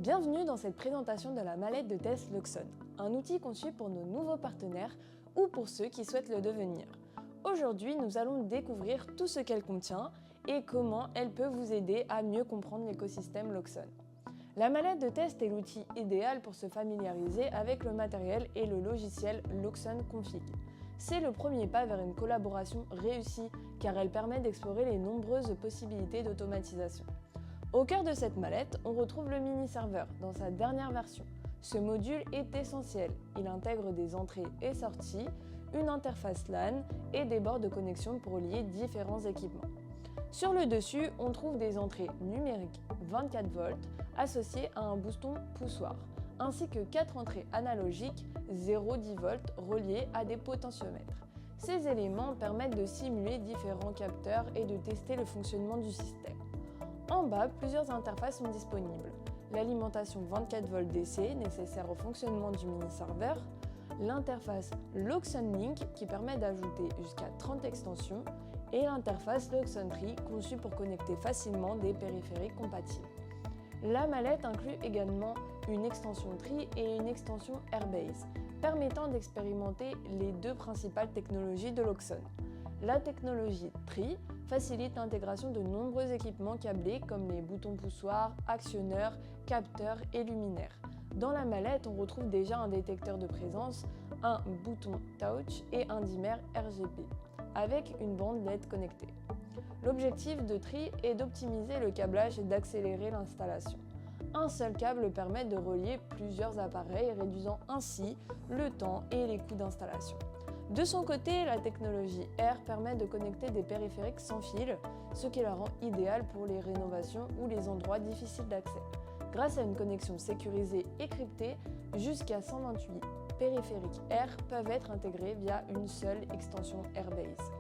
Bienvenue dans cette présentation de la mallette de test Loxone, un outil conçu pour nos nouveaux partenaires ou pour ceux qui souhaitent le devenir. Aujourd'hui, nous allons découvrir tout ce qu'elle contient et comment elle peut vous aider à mieux comprendre l'écosystème Loxone. La mallette de test est l'outil idéal pour se familiariser avec le matériel et le logiciel Loxone Config. C'est le premier pas vers une collaboration réussie car elle permet d'explorer les nombreuses possibilités d'automatisation. Au cœur de cette mallette, on retrouve le mini-serveur dans sa dernière version. Ce module est essentiel. Il intègre des entrées et sorties, une interface LAN et des bords de connexion pour lier différents équipements. Sur le dessus, on trouve des entrées numériques 24 volts associées à un booston poussoir, ainsi que 4 entrées analogiques 0,10 volts reliées à des potentiomètres. Ces éléments permettent de simuler différents capteurs et de tester le fonctionnement du système. En bas, plusieurs interfaces sont disponibles. L'alimentation 24 volts DC nécessaire au fonctionnement du mini-serveur, l'interface Loxone Link qui permet d'ajouter jusqu'à 30 extensions et l'interface Loxone Tree conçue pour connecter facilement des périphériques compatibles. La mallette inclut également une extension Tree et une extension Airbase, permettant d'expérimenter les deux principales technologies de Loxone. La technologie Tree facilite l'intégration de nombreux équipements câblés comme les boutons poussoirs, actionneurs, capteurs et luminaires. Dans la mallette, on retrouve déjà un détecteur de présence, un bouton touch et un dimmer RGB, avec une bande LED connectée. L'objectif de Tree est d'optimiser le câblage et d'accélérer l'installation. Un seul câble permet de relier plusieurs appareils, réduisant ainsi le temps et les coûts d'installation. De son côté, la technologie Air permet de connecter des périphériques sans fil, ce qui la rend idéale pour les rénovations ou les endroits difficiles d'accès. Grâce à une connexion sécurisée et cryptée, jusqu'à 128 périphériques Air peuvent être intégrés via une seule extension Airbase.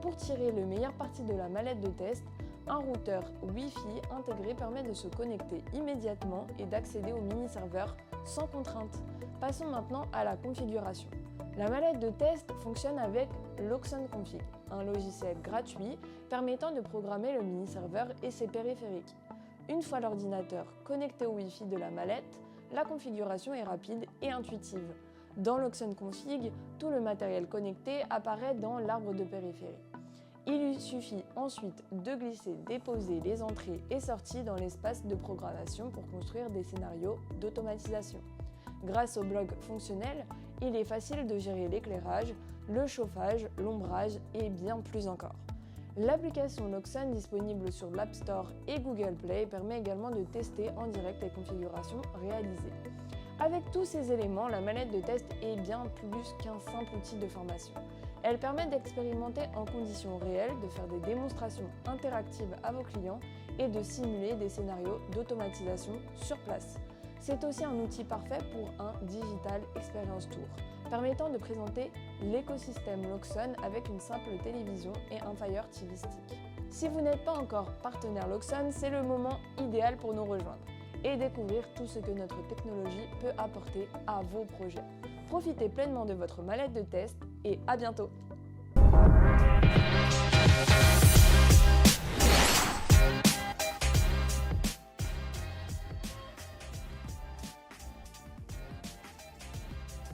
Pour tirer le meilleur parti de la mallette de test, un routeur Wi-Fi intégré permet de se connecter immédiatement et d'accéder au mini-serveur sans contrainte. Passons maintenant à la configuration. La mallette de test fonctionne avec Loxone Config, un logiciel gratuit permettant de programmer le mini-serveur et ses périphériques. Une fois l'ordinateur connecté au Wi-Fi de la mallette, la configuration est rapide et intuitive. Dans Loxone Config, tout le matériel connecté apparaît dans l'arbre de périphérie. Il lui suffit ensuite de glisser, déposer les entrées et sorties dans l'espace de programmation pour construire des scénarios d'automatisation. Grâce au bloc fonctionnel, il est facile de gérer l'éclairage, le chauffage, l'ombrage et bien plus encore. L'application Loxone disponible sur l'App Store et Google Play permet également de tester en direct les configurations réalisées. Avec tous ces éléments, la mallette de test est bien plus qu'un simple outil de formation. Elle permet d'expérimenter en conditions réelles, de faire des démonstrations interactives à vos clients et de simuler des scénarios d'automatisation sur place. C'est aussi un outil parfait pour un Digital Experience Tour, permettant de présenter l'écosystème Loxone avec une simple télévision et un Fire TV Stick. Si vous n'êtes pas encore partenaire Loxone, c'est le moment idéal pour nous rejoindre et découvrir tout ce que notre technologie peut apporter à vos projets. Profitez pleinement de votre mallette de test et à bientôt!